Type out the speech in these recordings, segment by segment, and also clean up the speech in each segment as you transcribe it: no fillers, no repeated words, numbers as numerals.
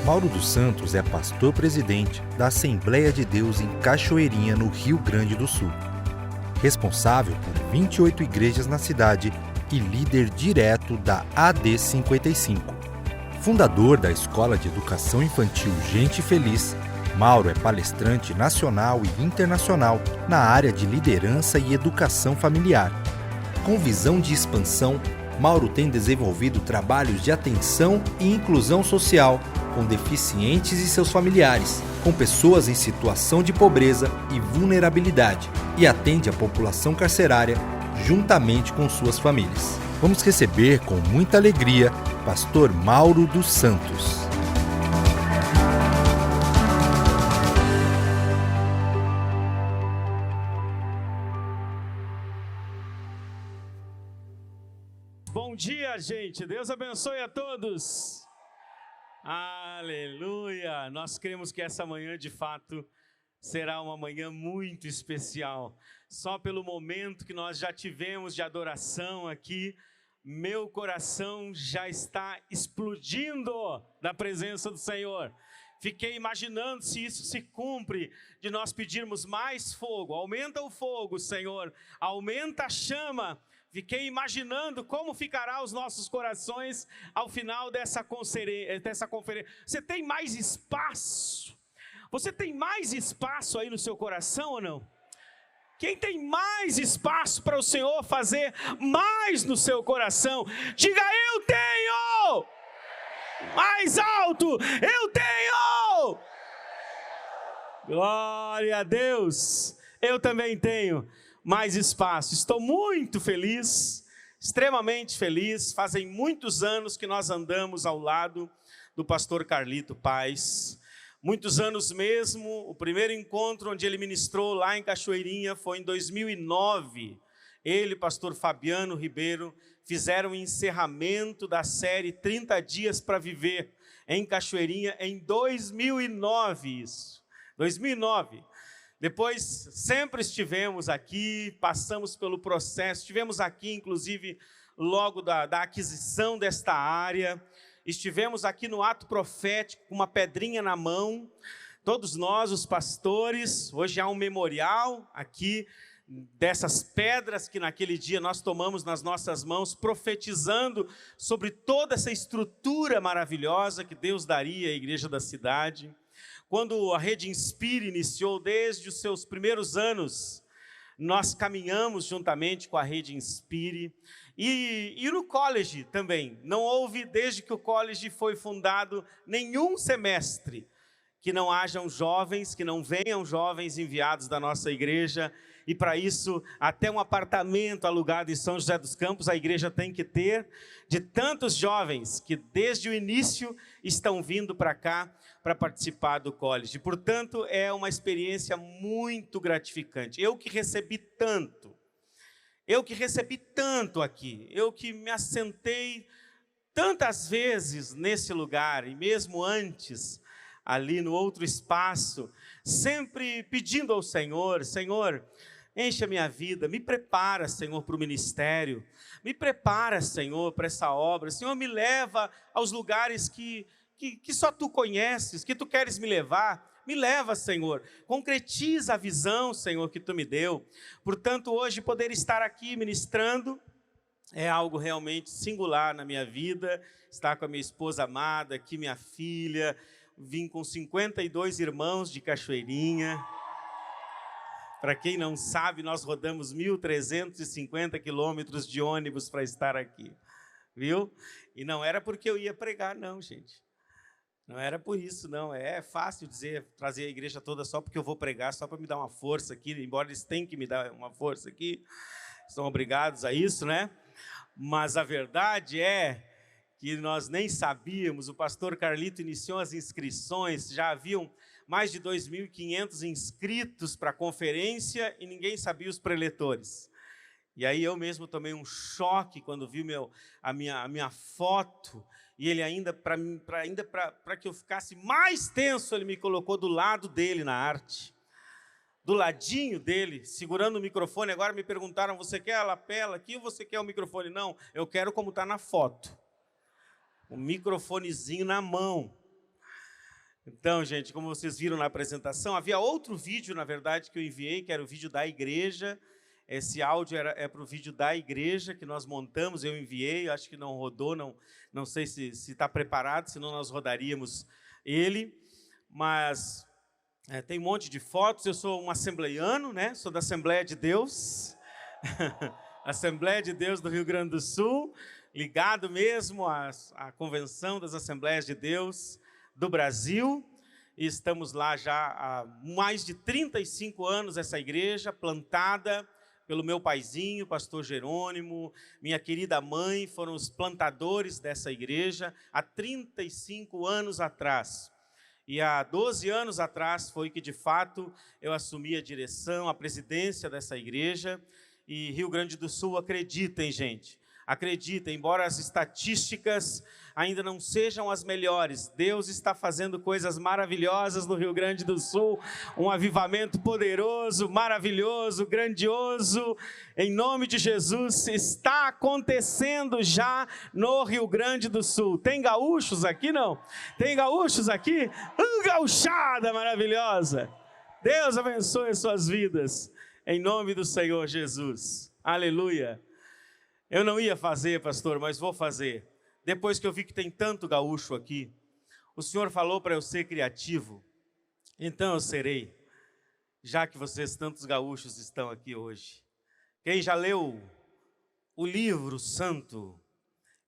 Mauro dos Santos é pastor-presidente da Assembleia de Deus em Cachoeirinha, no Rio Grande do Sul. Responsável por 28 igrejas na cidade e líder direto da AD 55. Fundador da Escola de Educação Infantil Gente Feliz, Mauro é palestrante nacional e internacional na área de liderança e educação familiar. Com visão de expansão, Mauro tem desenvolvido trabalhos de atenção e inclusão social com deficientes e seus familiares, com pessoas em situação de pobreza e vulnerabilidade, e atende a população carcerária juntamente com suas famílias. Vamos receber com muita alegria Pastor Mauro dos Santos. Bom dia, gente. Deus abençoe a todos. Aleluia. Nós cremos que essa manhã, de fato, será uma manhã muito especial. Só pelo momento que nós já tivemos de adoração aqui, meu coração já está explodindo da presença do Senhor. Fiquei imaginando se isso se cumpre, de nós pedirmos mais fogo. Aumenta o fogo, Senhor. Aumenta a chama. Fiquei imaginando como ficará os nossos corações ao final dessa conferência. Você tem mais espaço? Você tem mais espaço aí no seu coração ou não? Quem tem mais espaço para o Senhor fazer mais no seu coração? Diga: eu tenho! Mais alto: eu tenho! Glória a Deus! Eu também tenho mais espaço. Estou muito feliz, extremamente feliz. Fazem muitos anos que nós andamos ao lado do pastor Carlito Paz. Muitos anos mesmo. O primeiro encontro onde ele ministrou lá em Cachoeirinha foi em 2009. Ele e o pastor Fabiano Ribeiro fizeram o encerramento da série 30 Dias para Viver em Cachoeirinha em 2009. Isso, 2009. Depois sempre estivemos aqui, passamos pelo processo, estivemos aqui inclusive logo da aquisição desta área, estivemos aqui no ato profético com uma pedrinha na mão, todos nós os pastores. Hoje há um memorial aqui dessas pedras que naquele dia nós tomamos nas nossas mãos, profetizando sobre toda essa estrutura maravilhosa que Deus daria à igreja da cidade. Quando a Rede Inspire iniciou, desde os seus primeiros anos, nós caminhamos juntamente com a Rede Inspire. E no college também. Não houve, desde que o college foi fundado, nenhum semestre que não hajam jovens, que não venham jovens enviados da nossa igreja. E para isso, até um apartamento alugado em São José dos Campos, a igreja tem que ter, de tantos jovens que desde o início estão vindo para cá, para participar do college. Portanto, é uma experiência muito gratificante. Eu que recebi tanto aqui, eu que me assentei tantas vezes nesse lugar, e mesmo antes, ali no outro espaço, sempre pedindo ao Senhor: Senhor, enche a minha vida, me prepara, Senhor, para o ministério, me prepara, Senhor, para essa obra, Senhor, me leva aos lugares que só Tu conheces, que Tu queres me levar. Me leva, Senhor, concretiza a visão, Senhor, que Tu me deu. Portanto, hoje poder estar aqui ministrando é algo realmente singular na minha vida. Estar com a minha esposa amada, aqui minha filha, vim com 52 irmãos de Cachoeirinha. Para quem não sabe, nós rodamos 1.350 quilômetros de ônibus para estar aqui, viu? E não era porque eu ia pregar, não, gente. Não era por isso, não. É fácil dizer, trazer a igreja toda só porque eu vou pregar, só para me dar uma força aqui, embora eles tenham que me dar uma força aqui. São obrigados a isso, né? Mas a verdade é que nós nem sabíamos. O pastor Carlito iniciou as inscrições, já haviam mais de 2.500 inscritos para a conferência e ninguém sabia os preletores. E aí eu mesmo tomei um choque quando vi a minha foto. E ele ainda para que eu ficasse mais tenso, ele me colocou do lado dele na arte. Do ladinho dele, segurando o microfone. Agora me perguntaram: você quer a lapela aqui ou você quer o microfone? Não, eu quero como está na foto. O microfonezinho na mão. Então, gente, como vocês viram na apresentação, havia outro vídeo, na verdade, que eu enviei, que era o vídeo da igreja. Esse áudio é para o vídeo da igreja que nós montamos, eu enviei, acho que não rodou, não sei se está preparado, senão nós rodaríamos ele. Mas tem um monte de fotos. Eu sou um assembleiano, né? Sou da Assembleia de Deus, Assembleia de Deus do Rio Grande do Sul, ligado mesmo à Convenção das Assembleias de Deus do Brasil. E estamos lá já há mais de 35 anos, essa igreja plantada pelo meu paizinho, pastor Jerônimo, minha querida mãe, foram os plantadores dessa igreja há 35 anos atrás. E há 12 anos atrás foi que, de fato, eu assumi a direção, a presidência dessa igreja. E Rio Grande do Sul, acreditem, gente, acreditem, embora as estatísticas ainda não sejam as melhores, Deus está fazendo coisas maravilhosas no Rio Grande do Sul, um avivamento poderoso, maravilhoso, grandioso, em nome de Jesus, está acontecendo já no Rio Grande do Sul. Tem gaúchos aqui, não? Tem gaúchos aqui? Gauchada maravilhosa! Deus abençoe as suas vidas, em nome do Senhor Jesus. Aleluia! Eu não ia fazer, pastor, mas vou fazer. Depois que eu vi que tem tanto gaúcho aqui, o Senhor falou para eu ser criativo, então eu serei, já que vocês, tantos gaúchos, estão aqui hoje. Quem já leu o livro santo,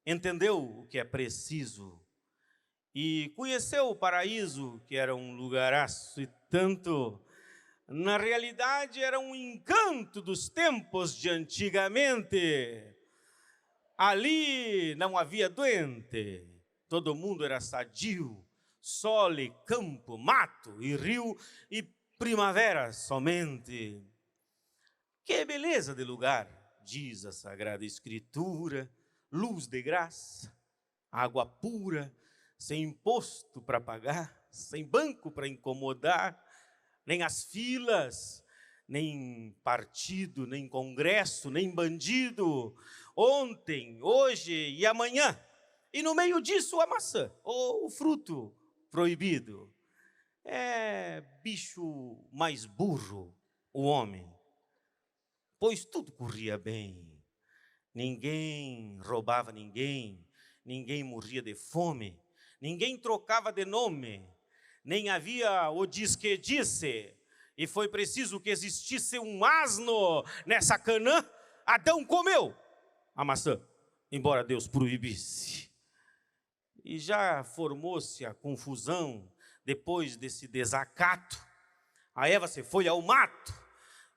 entendeu o que é preciso e conheceu o paraíso, que era um lugaraço e tanto, na realidade era um encanto dos tempos de antigamente. Ali não havia doente, todo mundo era sadio, sol e campo, mato e rio e primavera somente. Que beleza de lugar, diz a Sagrada Escritura, luz de graça, água pura, sem imposto para pagar, sem banco para incomodar, nem as filas, nem partido, nem congresso, nem bandido, ontem, hoje e amanhã, e no meio disso a maçã, ou o fruto proibido. É bicho mais burro o homem, pois tudo corria bem, ninguém roubava ninguém, ninguém morria de fome, ninguém trocava de nome, nem havia o diz que disse, e foi preciso que existisse um asno nessa Canaã. Adão comeu a maçã, embora Deus proibisse. E já formou-se a confusão depois desse desacato. A Eva se foi ao mato,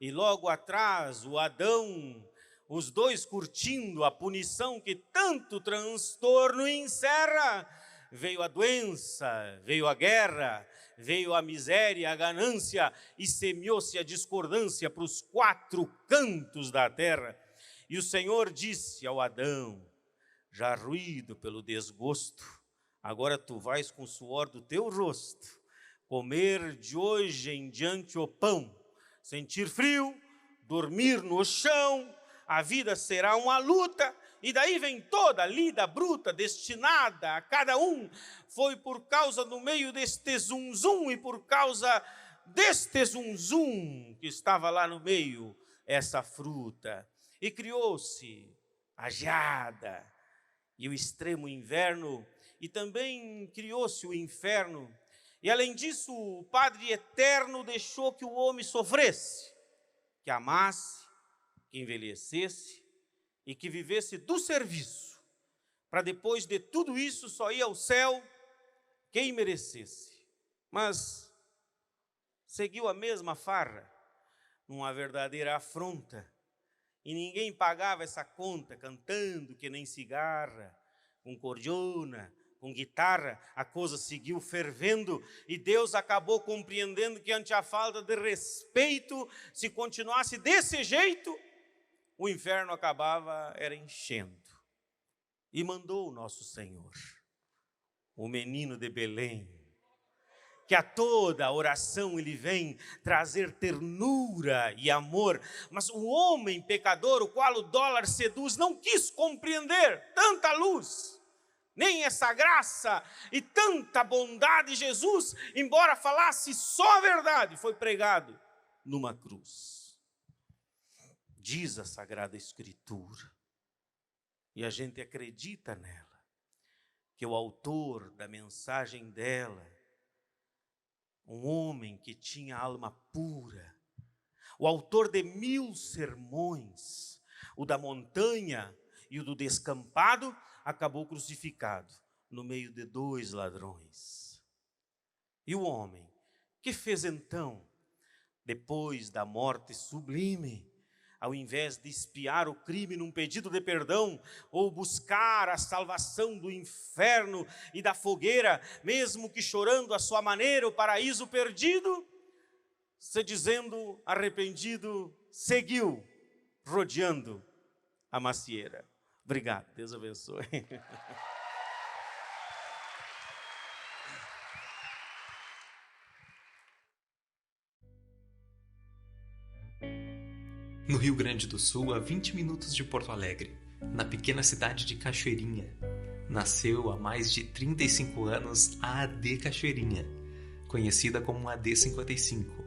e logo atrás o Adão, os dois curtindo a punição que tanto transtorno encerra. Veio a doença, veio a guerra, veio a miséria, a ganância, e semeou-se a discordância para os 4 cantos da terra. E o Senhor disse ao Adão, já ruído pelo desgosto, agora tu vais com o suor do teu rosto comer de hoje em diante o pão, sentir frio, dormir no chão, a vida será uma luta. E daí vem toda a lida bruta destinada a cada um. Foi por causa do meio deste zum-zum e por causa deste zum-zum que estava lá no meio essa fruta. E criou-se a geada e o extremo inverno, e também criou-se o inferno. E além disso, o Padre Eterno deixou que o homem sofresse, que amasse, que envelhecesse, e que vivesse do serviço, para depois de tudo isso só ir ao céu quem merecesse. Mas seguiu a mesma farra, uma verdadeira afronta, e ninguém pagava essa conta, cantando que nem cigarra, com cordiona, com guitarra, a coisa seguiu fervendo, e Deus acabou compreendendo que ante a falta de respeito, se continuasse desse jeito, o inferno acabava era enchendo. E mandou o nosso Senhor, o menino de Belém, que a toda oração ele vem trazer ternura e amor, mas o homem pecador, o qual o dólar seduz, não quis compreender tanta luz, Nem essa graça e tanta bondade, Jesus, embora falasse só a verdade, foi pregado numa cruz. Diz a Sagrada Escritura, e a gente acredita nela, que o autor da mensagem dela, um homem que tinha alma pura, o autor de 1000 sermões, o da montanha e o do descampado, acabou crucificado no meio de 2 ladrões. E o homem, que fez então, depois da morte sublime, ao invés de expiar o crime num pedido de perdão, ou buscar a salvação do inferno e da fogueira, mesmo que chorando à sua maneira o paraíso perdido, se dizendo arrependido, seguiu rodeando a macieira. Obrigado, Deus abençoe. No Rio Grande do Sul, a 20 minutos de Porto Alegre, na pequena cidade de Cachoeirinha, nasceu há mais de 35 anos a AD Cachoeirinha, conhecida como AD 55.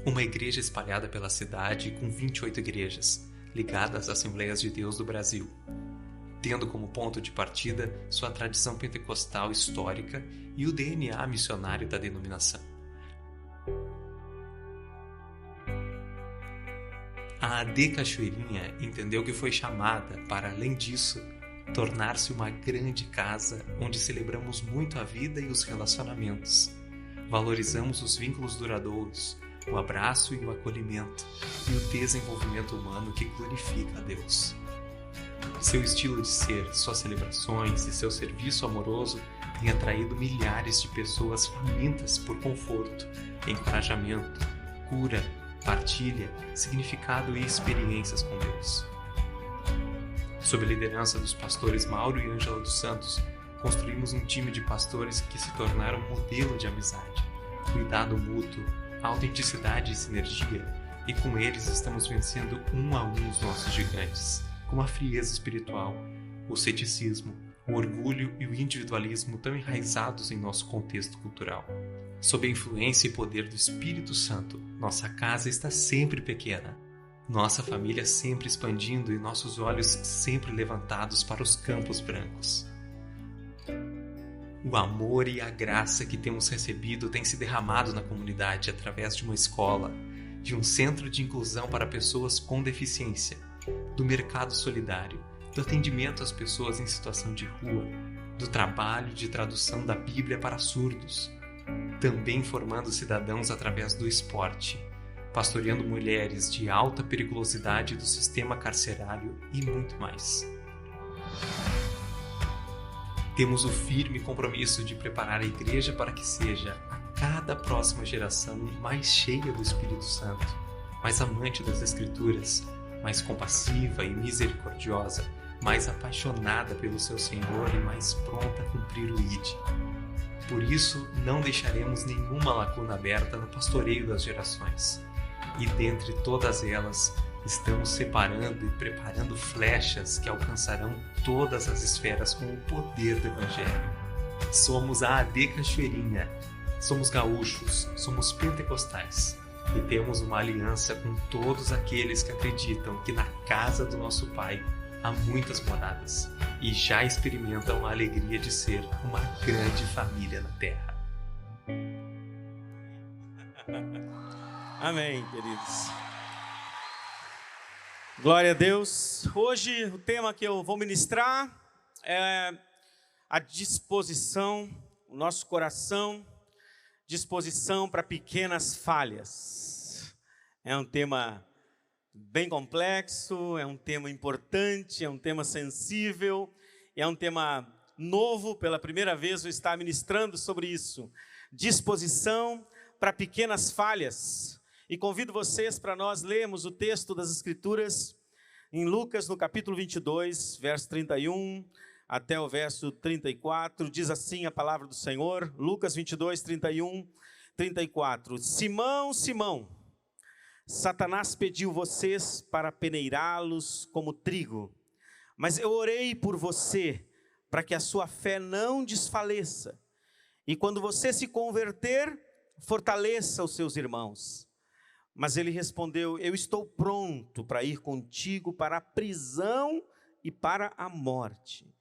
Uma igreja espalhada pela cidade com 28 igrejas, ligadas às Assembleias de Deus do Brasil, tendo como ponto de partida sua tradição pentecostal histórica e o DNA missionário da denominação. A AD Cachoeirinha entendeu que foi chamada para, além disso, tornar-se uma grande casa onde celebramos muito a vida e os relacionamentos. Valorizamos os vínculos duradouros, o abraço e o acolhimento e o desenvolvimento humano que glorifica a Deus. Seu estilo de ser, suas celebrações e seu serviço amoroso têm atraído milhares de pessoas famintas por conforto, encorajamento, cura, partilha, significado e experiências com Deus. Sob a liderança dos pastores Mauro e Ângela dos Santos, construímos um time de pastores que se tornaram modelo de amizade, cuidado mútuo, autenticidade e sinergia, e com eles estamos vencendo um a um os nossos gigantes, como a frieza espiritual, o ceticismo, o orgulho e o individualismo tão enraizados em nosso contexto cultural. Sob a influência e poder do Espírito Santo, nossa casa está sempre pequena, nossa família sempre expandindo e nossos olhos sempre levantados para os campos brancos. O amor e a graça que temos recebido têm se derramado na comunidade através de uma escola, de um centro de inclusão para pessoas com deficiência, do mercado solidário, do atendimento às pessoas em situação de rua, do trabalho de tradução da Bíblia para surdos, também formando cidadãos através do esporte, pastoreando mulheres de alta periculosidade do sistema carcerário e muito mais. Temos o firme compromisso de preparar a igreja para que seja, a cada próxima geração, mais cheia do Espírito Santo, mais amante das Escrituras, mais compassiva e misericordiosa, mais apaixonada pelo seu Senhor e mais pronta a cumprir o ID. Por isso, não deixaremos nenhuma lacuna aberta no pastoreio das gerações. E dentre todas elas, estamos separando e preparando flechas que alcançarão todas as esferas com o poder do Evangelho. Somos a AD Cachoeirinha, somos gaúchos, somos pentecostais e temos uma aliança com todos aqueles que acreditam que na casa do nosso Pai há muitas moradas e já experimentam a alegria de ser uma grande família na Terra. Amém, queridos. Glória a Deus. Hoje o tema que eu vou ministrar é a disposição, o nosso coração, disposição para pequenas falhas. É um tema bem complexo, é um tema importante, é um tema sensível, é um tema novo. Pela primeira vez eu estou ministrando sobre isso. Disposição para pequenas falhas. E convido vocês para nós lermos o texto das Escrituras em Lucas, no capítulo 22, verso 31 até o verso 34. Diz assim a palavra do Senhor, Lucas 22, 31, 34. Simão, Simão, Satanás pediu vocês para peneirá-los como trigo, mas eu orei por você para que a sua fé não desfaleça. E quando você se converter, fortaleça os seus irmãos. Mas ele respondeu: eu estou pronto para ir contigo para a prisão e para a morte.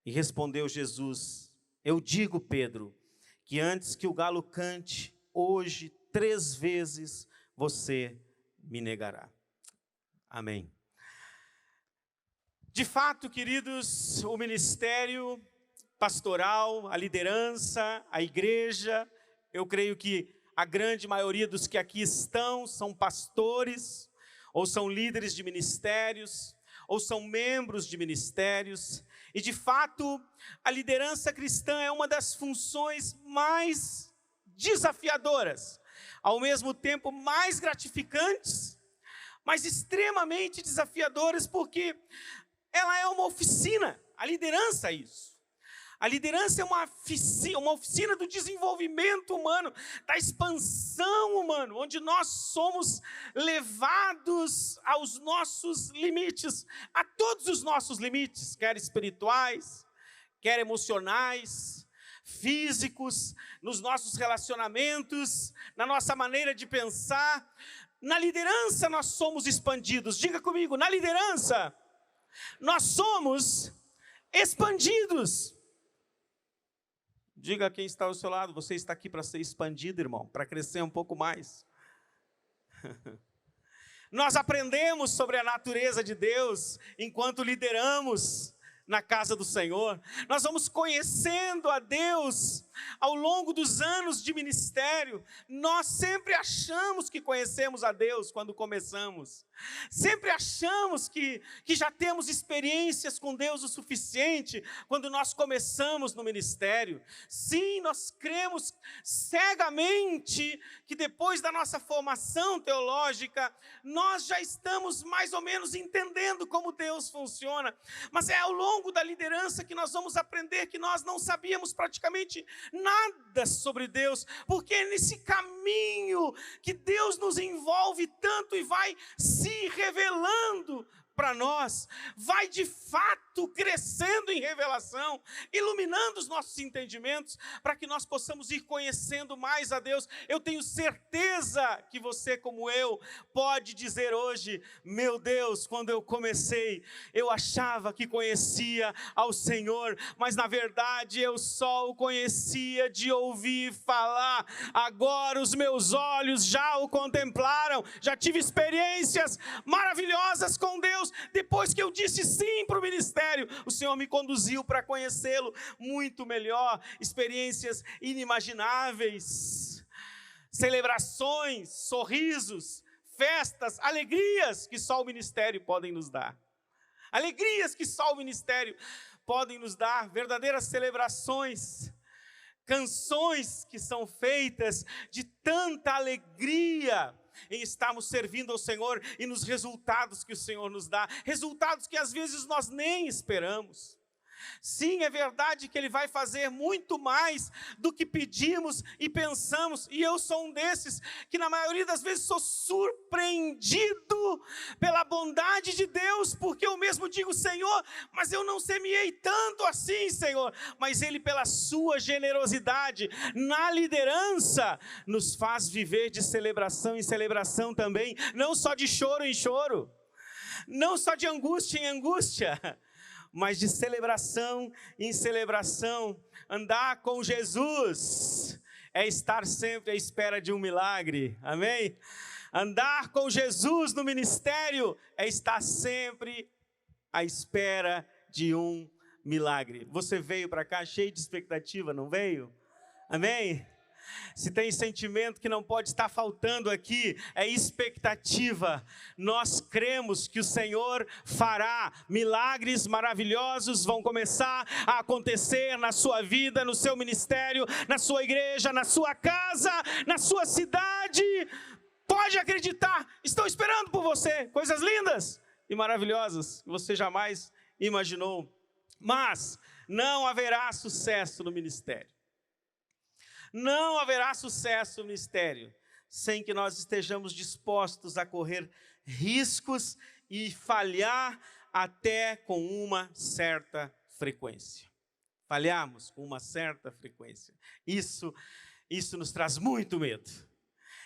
E respondeu Jesus: eu digo, Pedro, que antes que o galo cante, hoje 3 vezes você me negará. Amém. De fato, queridos, o ministério pastoral, a liderança, a igreja, eu creio que a grande maioria dos que aqui estão são pastores, ou são líderes de ministérios, ou são membros de ministérios, e de fato, a liderança cristã é uma das funções mais desafiadoras, ao mesmo tempo mais gratificantes, mas extremamente desafiadoras, porque ela é uma oficina. A liderança é isso. A liderança é uma oficina do desenvolvimento humano, da expansão humana, onde nós somos levados aos nossos limites, a todos os nossos limites, quer espirituais, quer emocionais, físicos, nos nossos relacionamentos, na nossa maneira de pensar. Na liderança nós somos expandidos. Diga comigo, na liderança nós somos expandidos. Diga a quem está ao seu lado: você está aqui para ser expandido, irmão, para crescer um pouco mais. Nós aprendemos sobre a natureza de Deus enquanto lideramos na casa do Senhor. Nós vamos conhecendo a Deus ao longo dos anos de ministério. Nós sempre achamos que conhecemos a Deus quando começamos. Sempre achamos que já temos experiências com Deus o suficiente quando nós começamos no ministério. Sim, nós cremos cegamente que depois da nossa formação teológica, nós já estamos mais ou menos entendendo como Deus funciona. Mas é ao longo da liderança que nós vamos aprender que nós não sabíamos praticamente nada sobre Deus, porque é nesse caminho que Deus nos envolve tanto e vai se revelando para nós, vai de fato crescendo em revelação, iluminando os nossos entendimentos, para que nós possamos ir conhecendo mais a Deus. Eu tenho certeza que você, como eu, pode dizer hoje: meu Deus, quando eu comecei, eu achava que conhecia ao Senhor, mas na verdade eu só o conhecia de ouvir falar. Agora os meus olhos já o contemplaram, já tive experiências maravilhosas com Deus. Depois que eu disse sim para o ministério, o Senhor me conduziu para conhecê-lo muito melhor. Experiências inimagináveis, celebrações, sorrisos, festas, alegrias que só o ministério podem nos dar. Alegrias que só o ministério podem nos dar, verdadeiras celebrações, canções que são feitas de tanta alegria em estarmos servindo ao Senhor e nos resultados que o Senhor nos dá, resultados que às vezes nós nem esperamos. Sim, é verdade que Ele vai fazer muito mais do que pedimos e pensamos, e eu sou um desses que na maioria das vezes sou surpreendido pela bondade de Deus, porque eu mesmo digo: Senhor, mas eu não semeei tanto assim, Senhor. Mas Ele, pela sua generosidade na liderança, nos faz viver de celebração em celebração também, não só de choro em choro, não só de angústia em angústia, mas de celebração em celebração. Andar com Jesus é estar sempre à espera de um milagre, amém? Andar com Jesus no ministério é estar sempre à espera de um milagre. Você veio para cá cheio de expectativa, não veio? Amém? Se tem sentimento que não pode estar faltando aqui, é expectativa. Nós cremos que o Senhor fará milagres maravilhosos, vão começar a acontecer na sua vida, no seu ministério, na sua igreja, na sua casa, na sua cidade. Pode acreditar, estão esperando por você, coisas lindas e maravilhosas que você jamais imaginou. Mas não haverá sucesso no ministério. Não haverá sucesso no ministério sem que nós estejamos dispostos a correr riscos e falhar até com uma certa frequência. falharmos com uma certa frequência. Isso nos traz muito medo.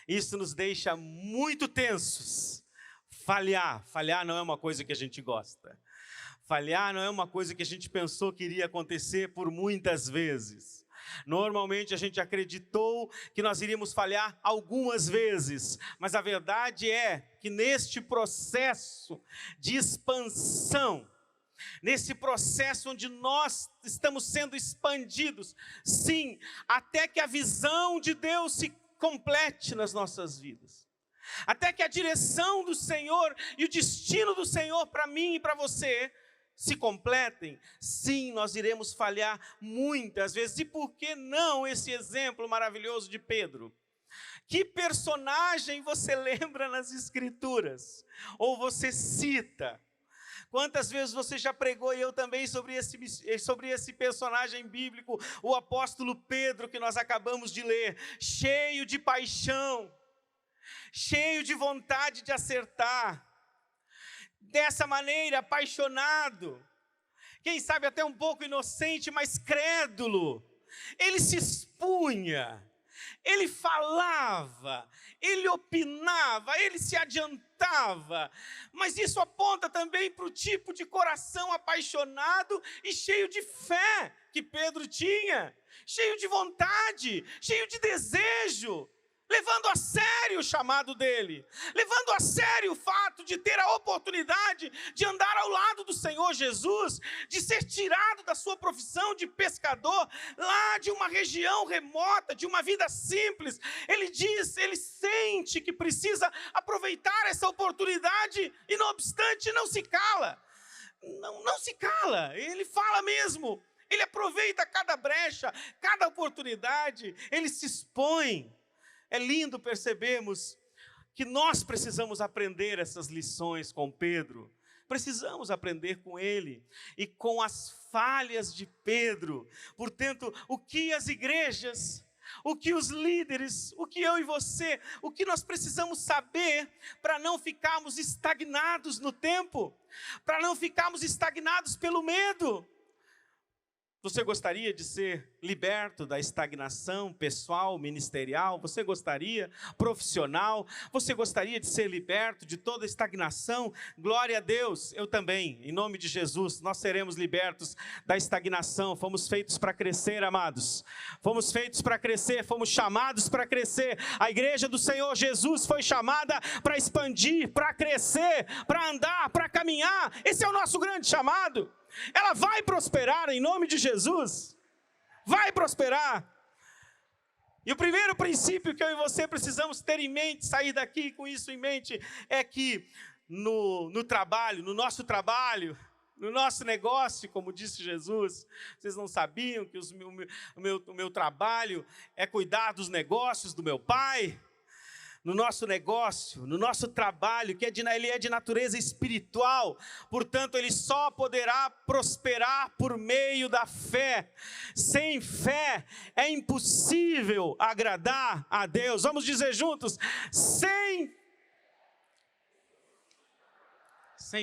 Isso nos deixa muito tensos. Falhar não é uma coisa que a gente gosta. Falhar não é uma coisa que a gente pensou que iria acontecer por muitas vezes. Normalmente a gente acreditou que nós iríamos falhar algumas vezes, mas a verdade é que neste processo de expansão, nesse processo onde nós estamos sendo expandidos, sim, até que a visão de Deus se complete nas nossas vidas, até que a direção do Senhor e o destino do Senhor para mim e para você se completem, sim, nós iremos falhar muitas vezes. E por que não esse exemplo maravilhoso de Pedro? Que personagem você lembra nas Escrituras? Ou você cita? Quantas vezes você já pregou, e eu também, sobre esse personagem bíblico, o apóstolo Pedro, que nós acabamos de ler, cheio de paixão, cheio de vontade de acertar, dessa maneira, apaixonado, quem sabe até um pouco inocente, mas crédulo, ele se expunha, ele falava, ele opinava, ele se adiantava, mas isso aponta também para o tipo de coração apaixonado e cheio de fé que Pedro tinha, cheio de vontade, cheio de desejo, levando a sério o chamado dele, levando a sério o fato de ter a oportunidade de andar ao lado do Senhor Jesus, de ser tirado da sua profissão de pescador, lá de uma região remota, de uma vida simples. Ele diz, ele sente que precisa aproveitar essa oportunidade e, não obstante, não se cala. Não se cala, ele fala mesmo, ele aproveita cada brecha, cada oportunidade, ele se expõe. É lindo percebermos que nós precisamos aprender essas lições com Pedro. Precisamos aprender com ele e com as falhas de Pedro. Portanto, o que as igrejas, o que os líderes, o que eu e você, o que nós precisamos saber para não ficarmos estagnados no tempo, para não ficarmos estagnados pelo medo. Você gostaria de ser liberto da estagnação pessoal, ministerial? Você gostaria? Profissional? Você gostaria de ser liberto de toda estagnação? Glória a Deus, eu também, em nome de Jesus, nós seremos libertos da estagnação. Fomos feitos para crescer, amados. Fomos feitos para crescer, fomos chamados para crescer. A igreja do Senhor Jesus foi chamada para expandir, para crescer, para andar, para caminhar. Esse é o nosso grande chamado. Ela vai prosperar em nome de Jesus, vai prosperar. E o primeiro princípio que eu e você precisamos ter em mente, sair daqui com isso em mente, é que no trabalho, no nosso trabalho, no nosso negócio, como disse Jesus, vocês não sabiam que o meu trabalho é cuidar dos negócios do meu Pai? No nosso negócio, no nosso trabalho, ele é de natureza espiritual, portanto, ele só poderá prosperar por meio da fé. Sem fé é impossível agradar a Deus. Vamos dizer juntos: sem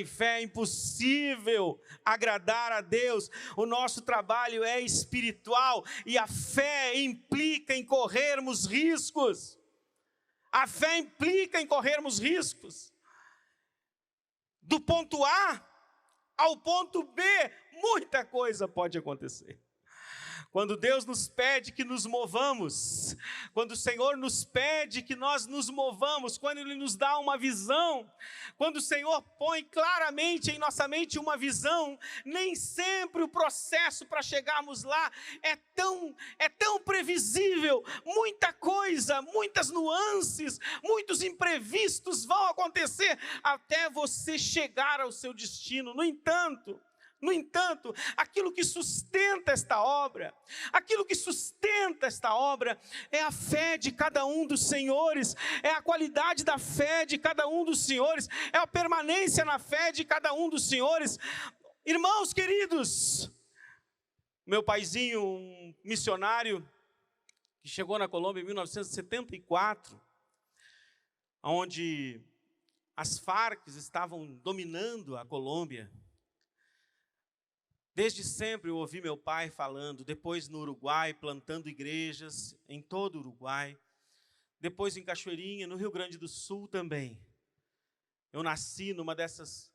fé é impossível agradar a Deus. O nosso trabalho é espiritual e a fé implica em corrermos riscos. A fé implica em corrermos riscos. Do ponto A ao ponto B, muita coisa pode acontecer. Quando Deus nos pede que nos movamos, quando o Senhor nos pede que nós nos movamos, quando Ele nos dá uma visão, quando o Senhor põe claramente em nossa mente uma visão, nem sempre o processo para chegarmos lá é tão previsível. Muita coisa, muitas nuances, muitos imprevistos vão acontecer até você chegar ao seu destino. No entanto, aquilo que sustenta esta obra, é a fé de cada um dos senhores, é a qualidade da fé de cada um dos senhores, é a permanência na fé de cada um dos senhores. Irmãos queridos, meu paizinho, um missionário, que chegou na Colômbia em 1974, onde as Farc estavam dominando a Colômbia. Desde sempre eu ouvi meu pai falando, depois no Uruguai, plantando igrejas em todo o Uruguai, depois em Cachoeirinha, no Rio Grande do Sul também. Eu nasci numa dessas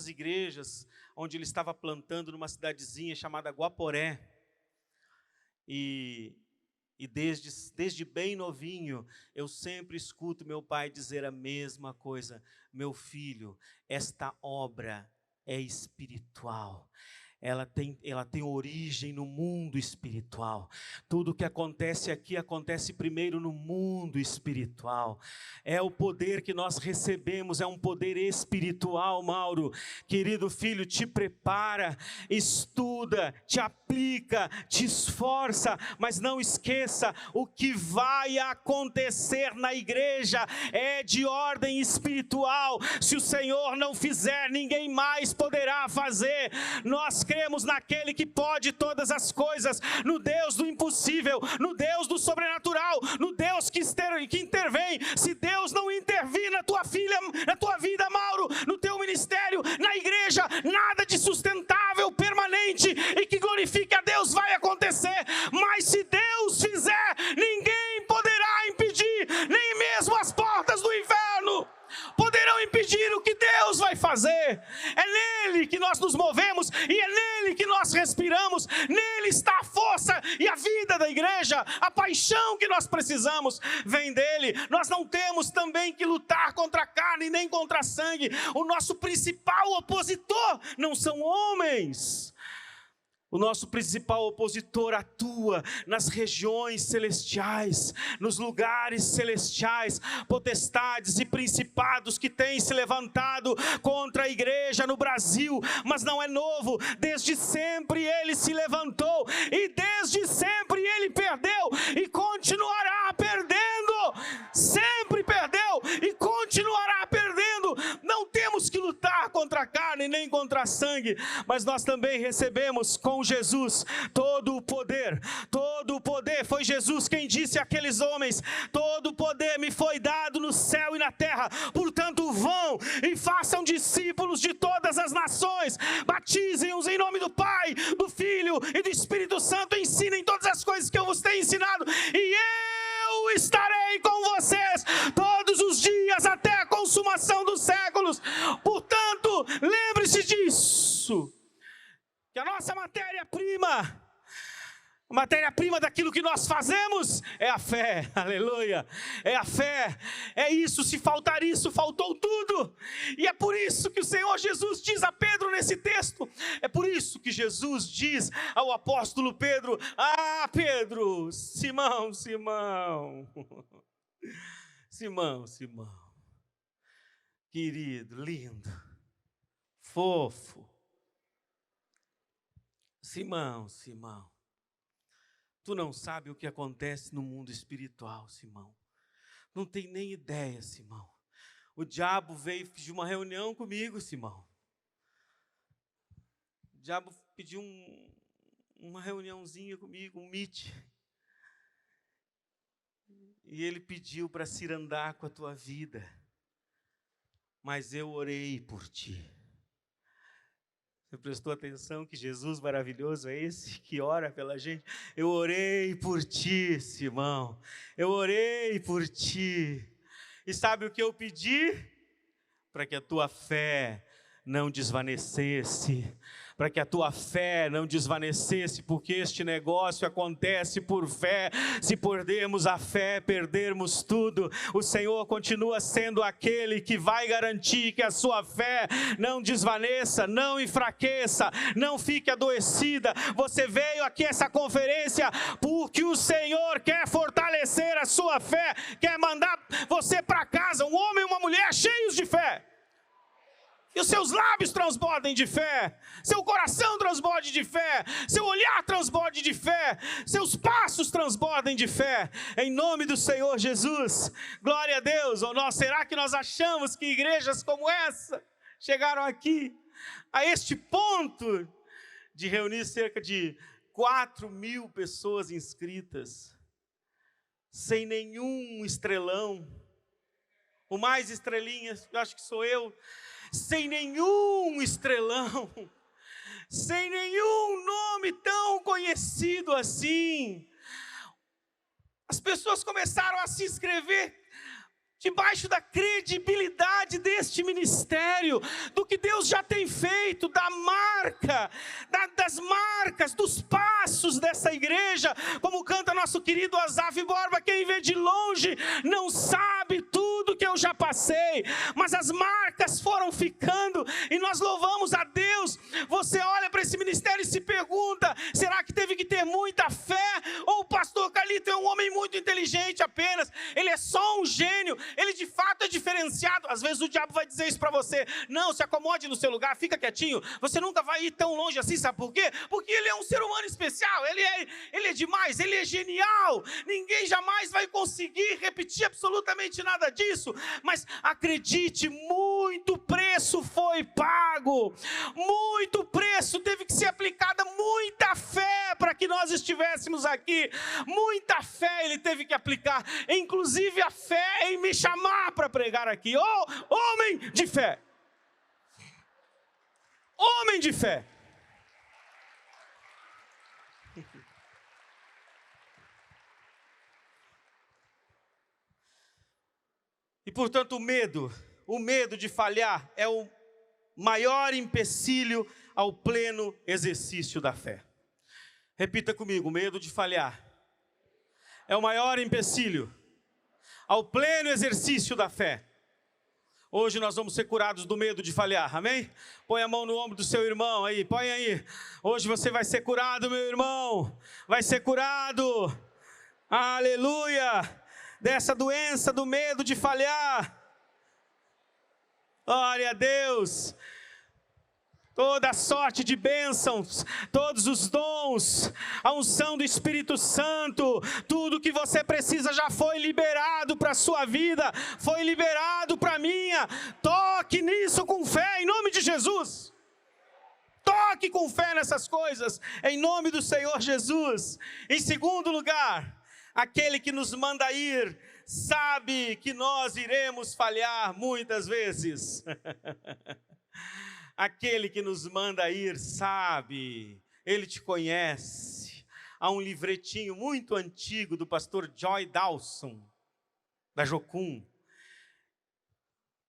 igrejas, onde ele estava plantando numa cidadezinha chamada Guaporé. E desde bem novinho, eu sempre escuto meu pai dizer a mesma coisa: meu filho, esta obra é espiritual. Ela tem origem no mundo espiritual. Tudo que acontece aqui acontece primeiro no mundo espiritual. É o poder que nós recebemos, é um poder espiritual, Mauro. Querido filho, te prepara, estuda, te aplica, te esforça, mas não esqueça, o que vai acontecer na igreja é de ordem espiritual. Se o Senhor não fizer, ninguém mais poderá fazer. Nós cremos naquele que pode todas as coisas, no Deus do impossível, no Deus do sobrenatural, no Deus que intervém. Se Deus não intervir na tua vida, Mauro, no teu ministério, na igreja, nada de sustentável, permanente e que glorifique a Deus vai acontecer. Mas se Deus fizer, ninguém poderá impedir, nem mesmo as portas do inferno poderão impedir o que Deus vai fazer. É nele que nós nos movemos e é nele que nós respiramos. Nele está a força e a vida da igreja. A paixão que nós precisamos vem dele. Nós não temos também que lutar contra a carne nem contra sangue. O nosso principal opositor não são homens. O nosso principal opositor atua nas regiões celestiais, nos lugares celestiais, potestades e principados que têm se levantado contra a igreja no Brasil, mas não é novo, desde sempre ele se levantou e desde sempre ele perdeu e continuará perdendo, sempre perdeu e continuará perdendo. Não temos que lutar contra a carne nem contra sangue, mas nós também recebemos com Jesus todo o poder. Foi Jesus quem disse àqueles homens: todo o poder me foi dado no céu e na terra, portanto vão e façam discípulos de todas as nações, batizem-os em nome do Pai, do Filho e do Espírito Santo, ensinem todas as coisas que eu vos tenho ensinado, e eu estarei com vocês todos os dias até a consumação dos séculos. Portanto, lembre-se disso, que a nossa matéria-prima daquilo que nós fazemos é a fé, aleluia, é a fé, é isso. Se faltar isso, faltou tudo. E é por isso que o Senhor Jesus diz a Pedro nesse texto, é por isso que Jesus diz ao apóstolo Pedro: ah, Pedro, Simão, querido, lindo, fofo, Simão, tu não sabe o que acontece no mundo espiritual, Simão. Não tem nem ideia, Simão. O diabo veio pedir uma reunião comigo, Simão. O diabo pediu uma reuniãozinha comigo, um meet. E ele pediu para se andar com a tua vida. Mas eu orei por ti. Você prestou atenção que Jesus maravilhoso é esse que ora pela gente? Eu orei por ti, Simão. Eu orei por ti. E sabe o que eu pedi? Para que a tua fé não desvanecesse. Para que a tua fé não desvanecesse, porque este negócio acontece por fé. Se perdermos a fé, perdermos tudo. O Senhor continua sendo aquele que vai garantir que a sua fé não desvaneça, não enfraqueça, não fique adoecida. Você veio aqui a essa conferência porque o Senhor quer fortalecer a sua fé, quer mandar você para casa, um homem e uma mulher cheios de fé. Que os seus lábios transbordem de fé, seu coração transborde de fé, seu olhar transborde de fé, seus passos transbordem de fé, em nome do Senhor Jesus. Glória a Deus. Ou nós, será que nós achamos que igrejas como essa chegaram aqui, a este ponto de reunir cerca de 4.000 pessoas inscritas, sem nenhum estrelão? O mais estrelinha, eu acho que sou eu, sem nenhum estrelão. sem nenhum nome tão conhecido assim. As pessoas começaram a se inscrever debaixo da credibilidade deste ministério, do que Deus já tem feito, da marca, das marcas, dos passos dessa igreja, como canta nosso querido Asaf Borba: quem vê de longe não sabe tudo que eu já passei, mas as marcas foram ficando, e nós louvamos a Deus. Você olha para esse ministério e se pergunta: será que teve que ter muita fé? Ou o pastor Carlito é um homem muito inteligente apenas, ele é só um gênio, ele de fato é diferenciado? Às vezes o diabo vai dizer isso para você: não, se acomode no seu lugar, fica quietinho, você nunca vai ir tão longe assim. Sabe por quê? Porque ele é um ser humano especial, ele é demais, ele é genial, ninguém jamais vai conseguir repetir absolutamente nada disso. Mas acredite, muito preço foi pago, muito preço, teve que ser aplicada muita fé para que nós estivéssemos aqui, muita fé ele teve que aplicar, inclusive a fé em me chamar para pregar aqui. Oh, homem de fé, homem de fé. E portanto o medo de falhar é o maior empecilho ao pleno exercício da fé. Repita comigo: o medo de falhar é o maior empecilho ao pleno exercício da fé. Hoje nós vamos ser curados do medo de falhar, amém? Põe a mão no ombro do seu irmão aí, põe aí. Hoje você vai ser curado, meu irmão, vai ser curado, aleluia, dessa doença do medo de falhar. Glória a Deus. Toda sorte de bênçãos, todos os dons, a unção do Espírito Santo, tudo que você precisa já foi liberado para a sua vida, foi liberado para a minha. Toque nisso com fé, em nome de Jesus. Toque com fé nessas coisas, em nome do Senhor Jesus. Em segundo lugar, aquele que nos manda ir sabe que nós iremos falhar muitas vezes. Aquele que nos manda ir sabe, ele te conhece. Há um livretinho muito antigo do pastor Joy Dawson, da Jocum.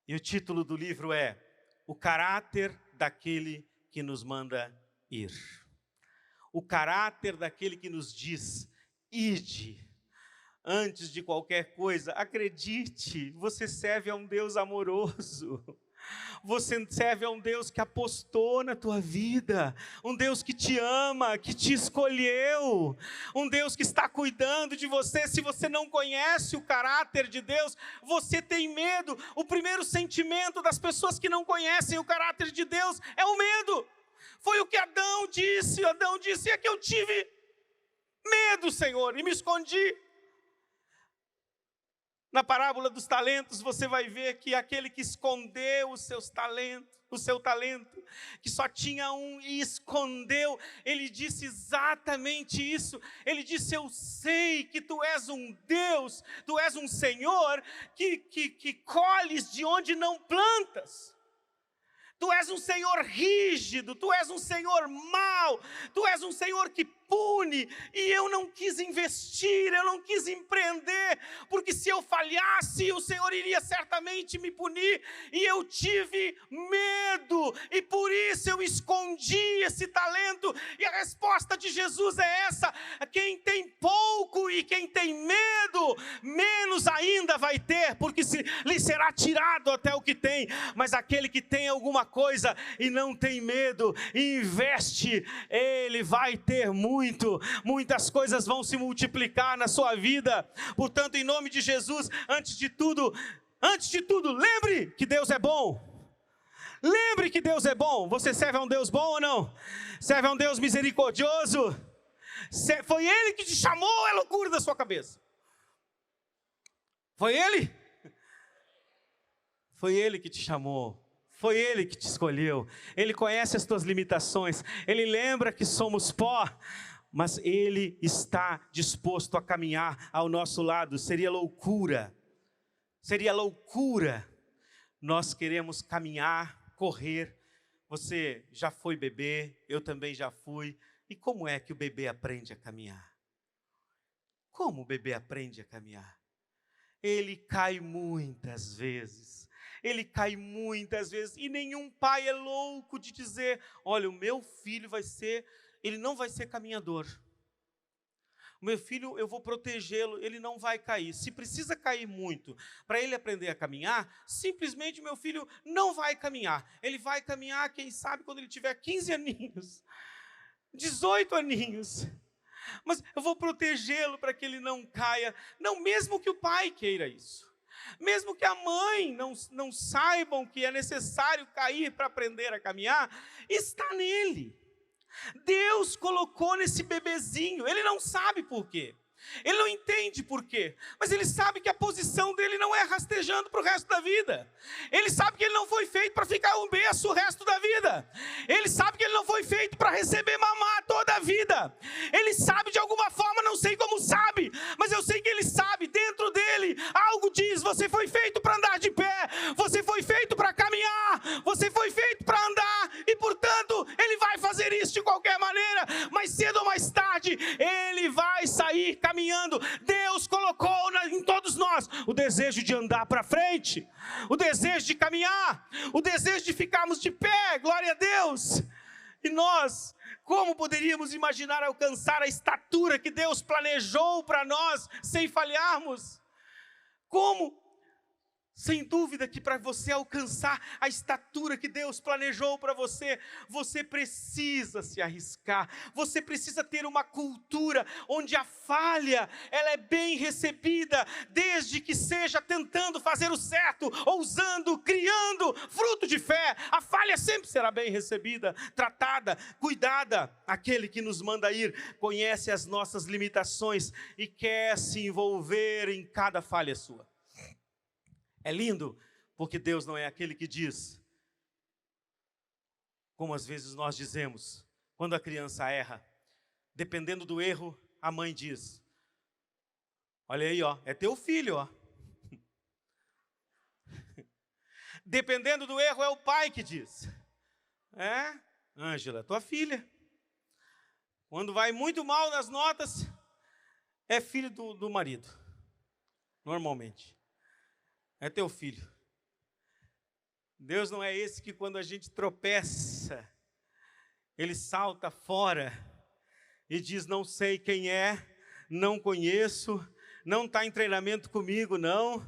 E o título do livro é O Caráter daquele que nos manda ir. O caráter daquele que nos diz: ide. Antes de qualquer coisa, acredite, você serve a um Deus amoroso. Você serve a um Deus que apostou na tua vida, um Deus que te ama, que te escolheu, um Deus que está cuidando de você. Se você não conhece o caráter de Deus, você tem medo. O primeiro sentimento das pessoas que não conhecem o caráter de Deus é o medo. Foi o que Adão disse, é que eu tive medo, Senhor, e me escondi. Na parábola dos talentos, você vai ver que aquele que escondeu o seu talento, que só tinha um e escondeu, ele disse exatamente isso. Ele disse: eu sei que tu és um Deus, tu és um Senhor que colhes de onde não plantas. Tu és um Senhor rígido, tu és um Senhor mau, tu és um Senhor que pune, e eu não quis investir, eu não quis empreender, porque se eu falhasse, o Senhor iria certamente me punir, e eu tive medo, e por isso eu escondi esse talento. E a resposta de Jesus é essa: quem tem pouco e quem tem medo, menos ainda vai ter, porque lhe será tirado até o que tem. Mas aquele que tem alguma coisa e não tem medo, e investe, ele vai ter muitas coisas vão se multiplicar na sua vida. Portanto, em nome de Jesus, antes de tudo, lembre que Deus é bom. Lembre que Deus é bom. Você serve a um Deus bom ou não? Serve a um Deus misericordioso? Foi Ele que te chamou, é loucura da sua cabeça. Foi Ele? Foi Ele que te chamou. Foi Ele que te escolheu. Ele conhece as tuas limitações. Ele lembra que somos pó, mas Ele está disposto a caminhar ao nosso lado. Seria loucura. Nós queremos caminhar, correr Você já foi bebê, eu também já fui. E como é que o bebê aprende a caminhar? Como o bebê aprende a caminhar? Ele cai muitas vezes. Ele cai muitas vezes. E nenhum pai é louco de dizer: olha, o meu filho ele não vai ser caminhador. O meu filho, eu vou protegê-lo, ele não vai cair. Se precisa cair muito para ele aprender a caminhar, simplesmente o meu filho não vai caminhar. Ele vai caminhar, quem sabe, quando ele tiver 15 aninhos, 18 aninhos. Mas eu vou protegê-lo para que ele não caia. Não, mesmo que o pai queira isso. Mesmo que a mãe não saibam que é necessário cair para aprender a caminhar, está nele. Deus colocou nesse bebezinho, ele não sabe por quê, ele não entende por quê, mas ele sabe que a posição dele não é rastejando para o resto da vida. Ele sabe que ele não foi feito para ficar um berço o resto da vida. Ele sabe que ele não foi feito para receber mamar toda a vida. Ele sabe de alguma forma, não sei como sabe, mas eu sei que ele sabe, dentro dele, algo diz: você foi feito para andar de pé, você foi feito para caminhar, você foi feito para andar, e portanto, ele vai fazer isso de qualquer maneira, mas cedo ou mais tarde, ele vai sair caminhando. Deus colocou em todos nós o desejo de andar para frente, o desejo de caminhar, o desejo de ficarmos de pé, glória a Deus. E nós, como poderíamos imaginar alcançar a estatura que Deus planejou para nós, sem falharmos? Como? Sem dúvida que para você alcançar a estatura que Deus planejou para você, você precisa se arriscar, você precisa ter uma cultura onde a falha, ela é bem recebida, desde que seja tentando fazer o certo, ousando, criando fruto de fé. A falha sempre será bem recebida, tratada, cuidada. Aquele que nos manda ir conhece as nossas limitações e quer se envolver em cada falha sua. É lindo, porque Deus não é aquele que diz, como às vezes nós dizemos, quando a criança erra, dependendo do erro, a mãe diz: olha aí, ó, é teu filho, ó. Dependendo do erro, é o pai que diz: Ângela, tua filha. Quando vai muito mal nas notas, é filho do marido, normalmente. É teu filho. Deus não é esse que, quando a gente tropeça, ele salta fora e diz: não sei quem é, não conheço, não está em treinamento comigo, não.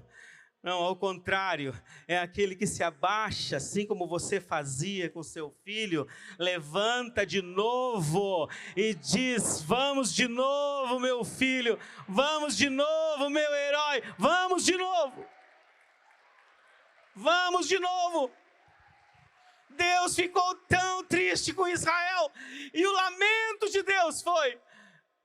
Não, ao contrário, é aquele que se abaixa, assim como você fazia com seu filho, levanta de novo e diz: vamos de novo, meu filho, vamos de novo, meu herói, vamos de novo. Vamos de novo. Deus ficou tão triste com Israel, e o lamento de Deus foi: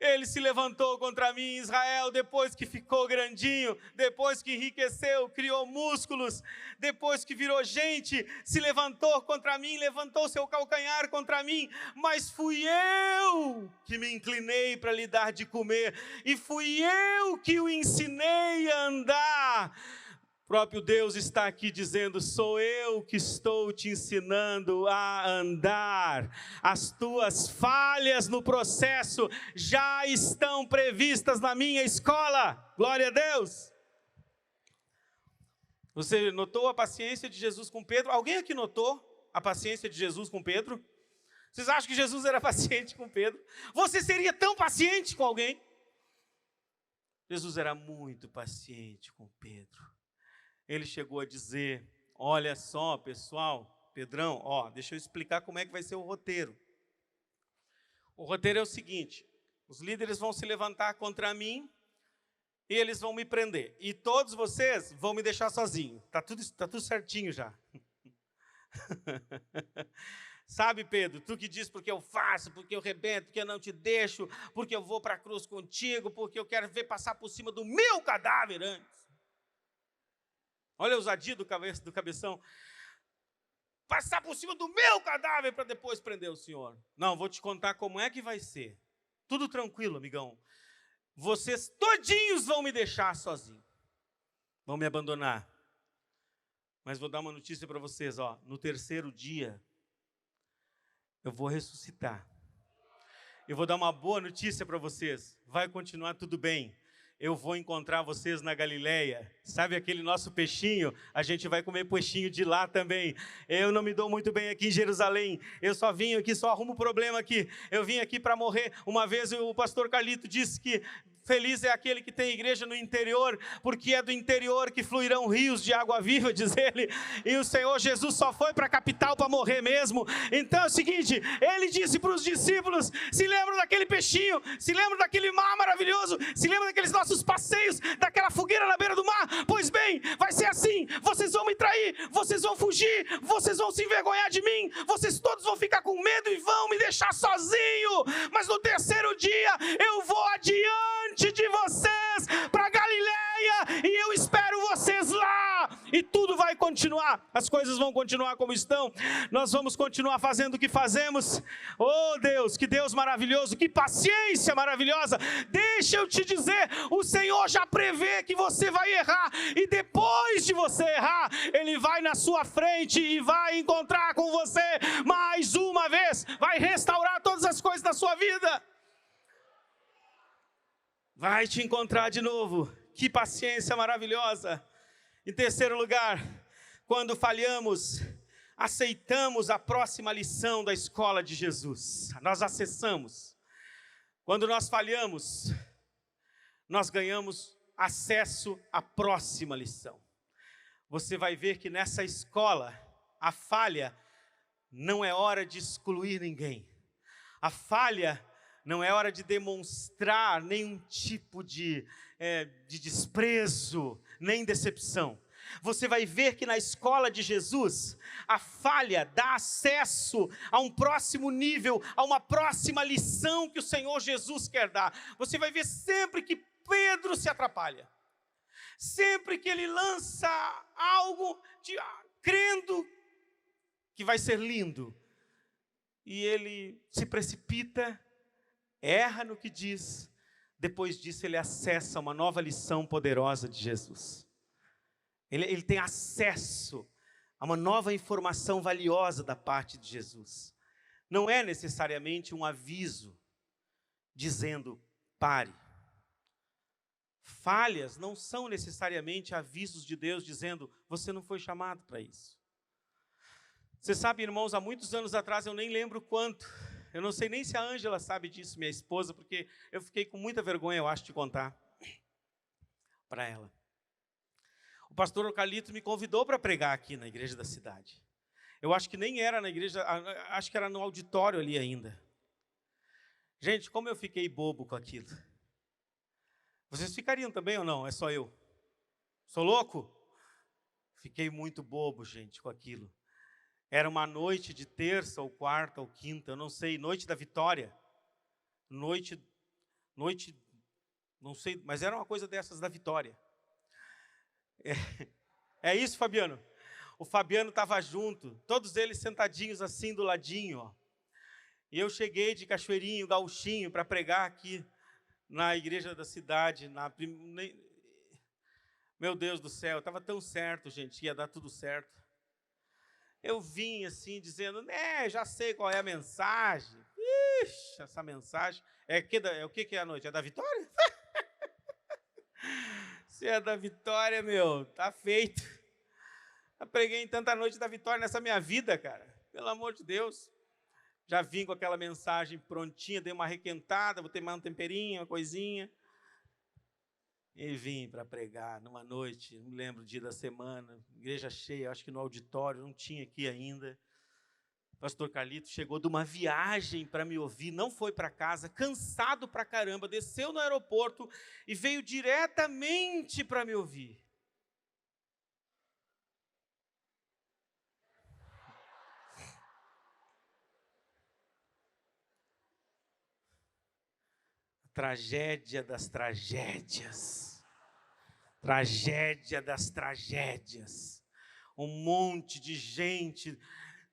ele se levantou contra mim, Israel, depois que ficou grandinho, depois que enriqueceu, criou músculos, depois que virou gente, se levantou contra mim, levantou seu calcanhar contra mim, mas fui eu que me inclinei para lhe dar de comer, e fui eu que o ensinei a andar. O próprio Deus está aqui dizendo: sou eu que estou te ensinando a andar. As tuas falhas no processo já estão previstas na minha escola. Glória a Deus. Você notou a paciência de Jesus com Pedro? Alguém aqui notou a paciência de Jesus com Pedro? Vocês acham que Jesus era paciente com Pedro? Você seria tão paciente com alguém? Jesus era muito paciente com Pedro. Ele chegou a dizer: olha só, pessoal, Pedrão, deixa eu explicar como é que vai ser o roteiro. O roteiro é o seguinte: os líderes vão se levantar contra mim e eles vão me prender. E todos vocês vão me deixar sozinho. Tá tudo certinho já. Sabe, Pedro, tu que diz porque eu faço, porque eu rebento, porque eu não te deixo, porque eu vou para a cruz contigo, porque eu quero ver passar por cima do meu cadáver antes. Olha a ousadia do cabeção. Passar por cima do meu cadáver para depois prender o senhor. Não, vou te contar como é que vai ser. Tudo tranquilo, amigão. Vocês todinhos vão me deixar sozinho. Vão me abandonar. Mas vou dar uma notícia para vocês. No terceiro dia, eu vou ressuscitar. Eu vou dar uma boa notícia para vocês. Vai continuar tudo bem. Eu vou encontrar vocês na Galileia. Sabe aquele nosso peixinho? A gente vai comer peixinho de lá também. Eu não me dou muito bem aqui em Jerusalém. Eu só vim aqui, só arrumo problema aqui. Eu vim aqui para morrer. Uma vez o pastor Carlito disse que feliz é aquele que tem igreja no interior, porque é do interior que fluirão rios de água viva, diz ele. E o Senhor Jesus só foi para a capital para morrer mesmo. Então é o seguinte, ele disse para os discípulos, se lembram daquele peixinho, se lembram daquele mar maravilhoso, se lembram daqueles nossos passeios, daquela fogueira na beira do mar? Pois bem, vai ser assim, vocês vão me trair, vocês vão fugir, vocês vão se envergonhar de mim, vocês todos vão ficar com medo e vão me deixar sozinho, mas no terceiro dia eu vou adiante de vocês para Galileia e eu espero vocês lá, e tudo vai continuar, as coisas vão continuar como estão, nós vamos continuar fazendo o que fazemos. Oh Deus, que Deus maravilhoso, que paciência maravilhosa. Deixa eu te dizer, o Senhor já prevê que você vai errar, e depois de você errar, Ele vai na sua frente e vai encontrar com você mais uma vez, vai restaurar todas as coisas da sua vida, vai te encontrar de novo. Que paciência maravilhosa. Em terceiro lugar, quando falhamos, aceitamos a próxima lição da escola de Jesus. Nós acessamos. Quando nós falhamos, nós ganhamos acesso à próxima lição. Você vai ver que nessa escola, a falha não é hora de excluir ninguém. A falha não é hora de demonstrar nenhum tipo de desprezo, nem decepção. Você vai ver que na escola de Jesus, a falha dá acesso a um próximo nível, a uma próxima lição que o Senhor Jesus quer dar. Você vai ver sempre que Pedro se atrapalha, sempre que ele lança algo crendo que vai ser lindo, e ele se precipita, erra no que diz, depois disso ele acessa uma nova lição poderosa de Jesus. Ele tem acesso a uma nova informação valiosa da parte de Jesus. Não é necessariamente um aviso dizendo pare. Falhas não são necessariamente avisos de Deus dizendo você não foi chamado para isso. Você sabe, irmãos, há muitos anos atrás, eu nem lembro quanto, eu não sei nem se a Ângela sabe disso, minha esposa, porque eu fiquei com muita vergonha, eu acho, de contar para ela. O pastor Carlito me convidou para pregar aqui na igreja da cidade. Eu acho que nem era na igreja, acho que era no auditório ali ainda. Gente, como eu fiquei bobo com aquilo. Vocês ficariam também ou não? É só eu? Sou louco? Fiquei muito bobo, gente, com aquilo. Era uma noite de terça ou quarta ou quinta, eu não sei, noite da vitória. Noite, não sei, mas era uma coisa dessas da vitória. É isso, Fabiano? O Fabiano estava junto, todos eles sentadinhos assim do ladinho, ó. E eu cheguei de Cachoeirinho, gauchinho, para pregar aqui na igreja da cidade. Meu Deus do céu, estava tão certo, gente, ia dar tudo certo. Eu vim assim, dizendo, já sei qual é a mensagem. Ixi, essa mensagem, o que é a noite? É da vitória? Se é da vitória, tá feito. Eu preguei em tanta noite da vitória nessa minha vida, cara. Pelo amor de Deus. Já vim com aquela mensagem prontinha, dei uma requentada, botei mais um temperinho, uma coisinha. E vim para pregar numa noite, não lembro o dia da semana, igreja cheia, acho que no auditório, não tinha aqui ainda. O pastor Carlito chegou de uma viagem para me ouvir, não foi para casa, cansado pra caramba, desceu no aeroporto e veio diretamente para me ouvir. Tragédia das tragédias. Tragédia das tragédias. Um monte de gente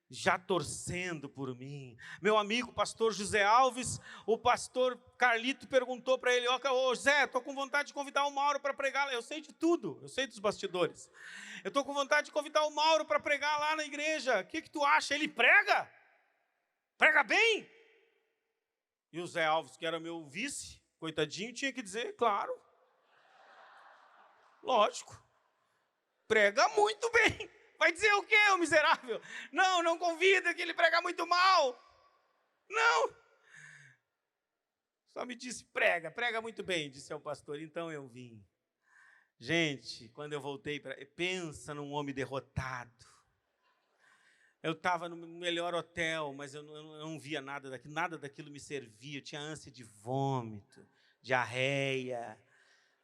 já torcendo por mim. Meu amigo, pastor José Alves, o pastor Carlito perguntou para ele, ô Zé, estou com vontade de convidar o Mauro para pregar. Eu sei de tudo, eu sei dos bastidores. Eu estou com vontade de convidar o Mauro para pregar lá na igreja. O que tu acha? Ele prega? Prega bem! E o Zé Alves, que era meu vice, coitadinho, tinha que dizer, claro. Lógico. Prega muito bem. Vai dizer o quê, o miserável? Não convida, que ele prega muito mal. Não. Só me disse, prega muito bem, disse o pastor. Então eu vim. Gente, quando eu voltei, pensa num homem derrotado. Eu estava no melhor hotel, mas eu não via nada daquilo me servia. Eu tinha ânsia de vômito, diarreia.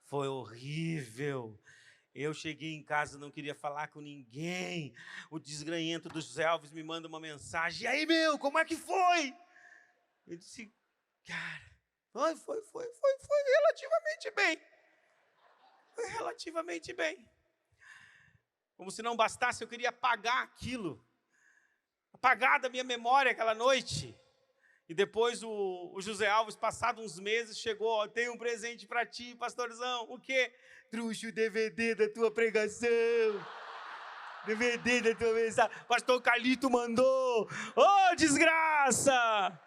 Foi horrível. Eu cheguei em casa, não queria falar com ninguém. O desgranhento dos José Alves me manda uma mensagem. E aí, como é que foi? Eu disse, cara, foi relativamente bem. Foi relativamente bem. Como se não bastasse, eu queria apagar aquilo. Apagar da minha memória aquela noite. E depois o José Alves, passado uns meses, chegou, tem um presente para ti, pastorzão. O quê? Trouxe o DVD da tua pregação. DVD da tua mensagem. Pastor Carlito mandou. Ô, desgraça!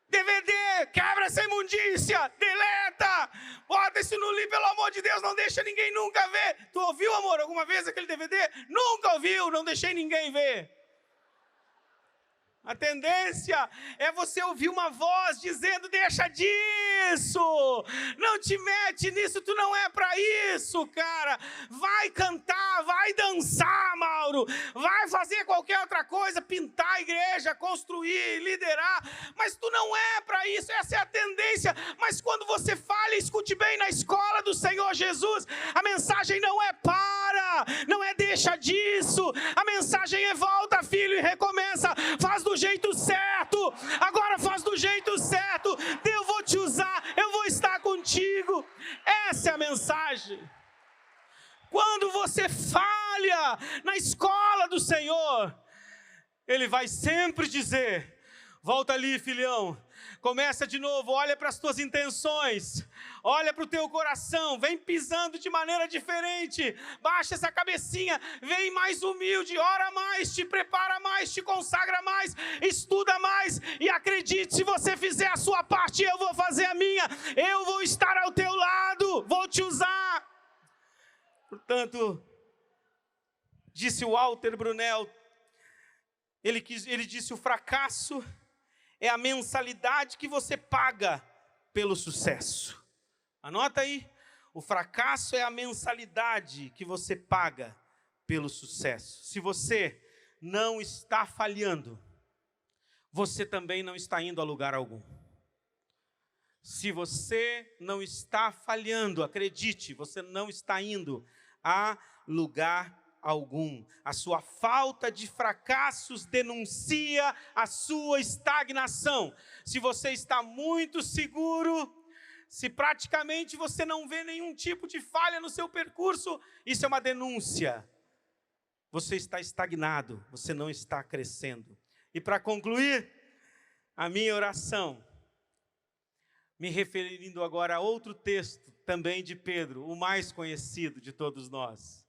DVD, quebra essa imundícia, deleta, bota isso no livro, pelo amor de Deus, não deixa ninguém nunca ver. Tu ouviu, amor, alguma vez aquele DVD? Nunca ouviu, não deixei ninguém ver. A tendência é você ouvir uma voz dizendo, deixa disso, não te mete nisso, tu não é para isso, cara. Vai cantar, vai dançar, Mauro, vai fazer qualquer outra coisa, pintar a igreja, construir, liderar, mas tu não é para isso, essa é a tendência. Mas quando você fala, escute bem, na escola do Senhor Jesus, a mensagem não é não é deixa disso, a mensagem é volta, filho, e recomeça, faz do jeito certo, agora faz do jeito certo, eu vou te usar, eu vou estar contigo. Essa é a mensagem. Quando você falha na escola do Senhor, Ele vai sempre dizer, volta ali, filhão, começa de novo, olha para as tuas intenções, olha para o teu coração, vem pisando de maneira diferente, baixa essa cabecinha, vem mais humilde, ora mais, te prepara mais, te consagra mais, estuda mais, e acredite, se você fizer a sua parte, eu vou fazer a minha, eu vou estar ao teu lado, vou te usar. Portanto, disse o Walter Brunel, ele disse, o fracasso é a mensalidade que você paga pelo sucesso. Anota aí. O fracasso é a mensalidade que você paga pelo sucesso. Se você não está falhando, você também não está indo a lugar algum. Se você não está falhando, acredite, você não está indo a lugar algum. A sua falta de fracassos denuncia a sua estagnação. Se você está muito seguro, se praticamente você não vê nenhum tipo de falha no seu percurso, isso é uma denúncia. Você está estagnado, você não está crescendo. E para concluir, a minha oração, me referindo agora a outro texto, também de Pedro, o mais conhecido de todos nós.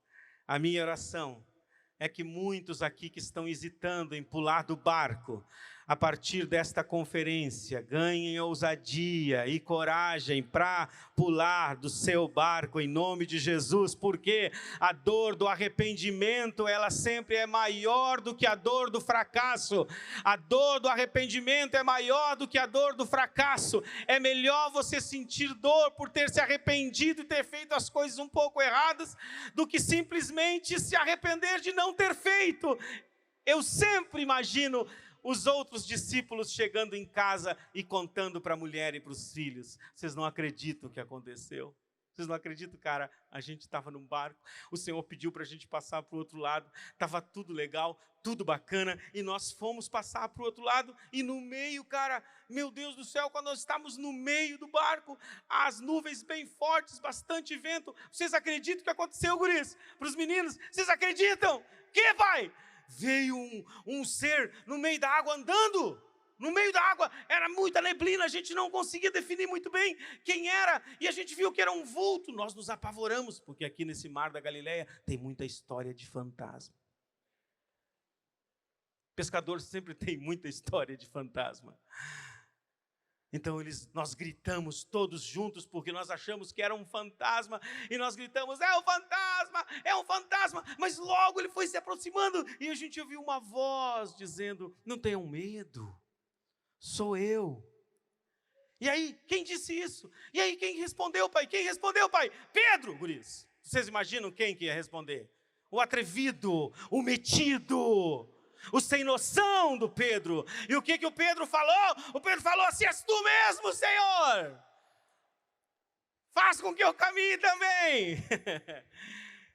A minha oração é que muitos aqui que estão hesitando em pular do barco, a partir desta conferência, ganhem ousadia e coragem para pular do seu barco em nome de Jesus, porque a dor do arrependimento, ela sempre é maior do que a dor do fracasso. A dor do arrependimento é maior do que a dor do fracasso. É melhor você sentir dor por ter se arrependido e ter feito as coisas um pouco erradas, do que simplesmente se arrepender de não ter feito. Eu sempre imagino os outros discípulos chegando em casa e contando para a mulher e para os filhos. Vocês não acreditam o que aconteceu? Vocês não acreditam, cara? A gente estava num barco, o Senhor pediu para a gente passar para o outro lado, estava tudo legal, tudo bacana, e nós fomos passar para o outro lado, e no meio, cara, meu Deus do céu, quando nós estávamos no meio do barco, as nuvens bem fortes, bastante vento, vocês acreditam o que aconteceu, guris? Para os meninos, vocês acreditam? Que, pai? Veio um ser no meio da água andando, no meio da água, era muita neblina, a gente não conseguia definir muito bem quem era, e a gente viu que era um vulto, nós nos apavoramos, porque aqui nesse mar da Galileia tem muita história de fantasma. Pescador sempre tem muita história de fantasma. Então nós gritamos todos juntos, porque nós achamos que era um fantasma, e nós gritamos, é um fantasma, mas logo ele foi se aproximando, e a gente ouviu uma voz dizendo, não tenham medo, sou eu. E aí, quem disse isso? E aí, quem respondeu, pai? Pedro, guris. Vocês imaginam quem que ia responder? O atrevido, o metido, o sem noção do Pedro. E o que o Pedro falou? O Pedro falou assim, és tu mesmo, Senhor. Faz com que eu caminhe também.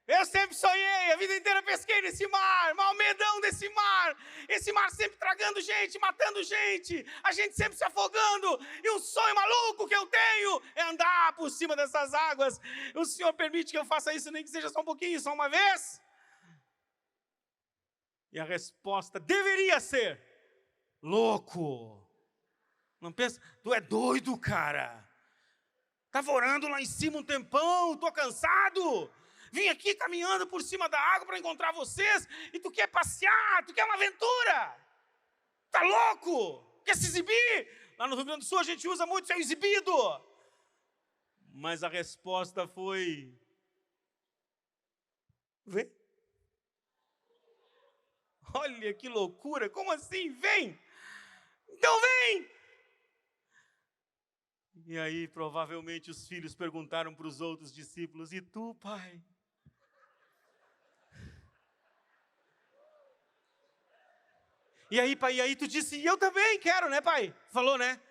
Eu sempre sonhei, a vida inteira pesquei nesse mar, mal medão desse mar. Esse mar sempre tragando gente, matando gente, a gente sempre se afogando. E um sonho maluco que eu tenho é andar por cima dessas águas. O Senhor permite que eu faça isso, nem que seja só um pouquinho, só uma vez? E a resposta deveria ser, louco. Não pensa, tu é doido, cara. Estava orando lá em cima um tempão, estou cansado. Vim aqui caminhando por cima da água para encontrar vocês, e tu quer passear, tu quer uma aventura. Tá louco? Quer se exibir? Lá no Rio Grande do Sul a gente usa muito ser exibido. Mas a resposta foi, vem. Olha que loucura, como assim? Vem! Então vem! E aí provavelmente os filhos perguntaram para os outros discípulos, e tu, pai? E aí, pai, e aí tu disse, e eu também quero, né, pai? Falou, né?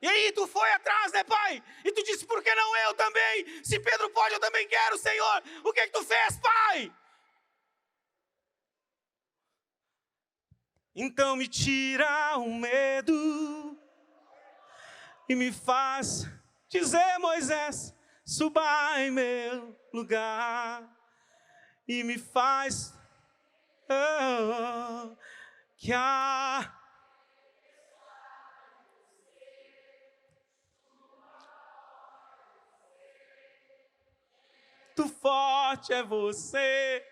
E aí tu foi atrás, né, pai? E tu disse, por que não eu também? Se Pedro pode, eu também quero, Senhor. O que tu fez, pai? Então me tira o medo e me faz dizer, Moisés, suba em meu lugar. E me faz que a... Tu forte é você,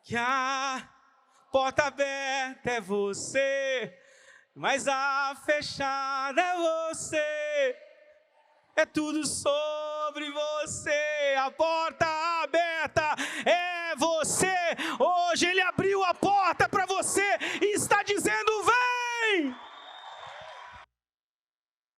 que a porta aberta é você, mas a fechada é você, é tudo sobre você, a porta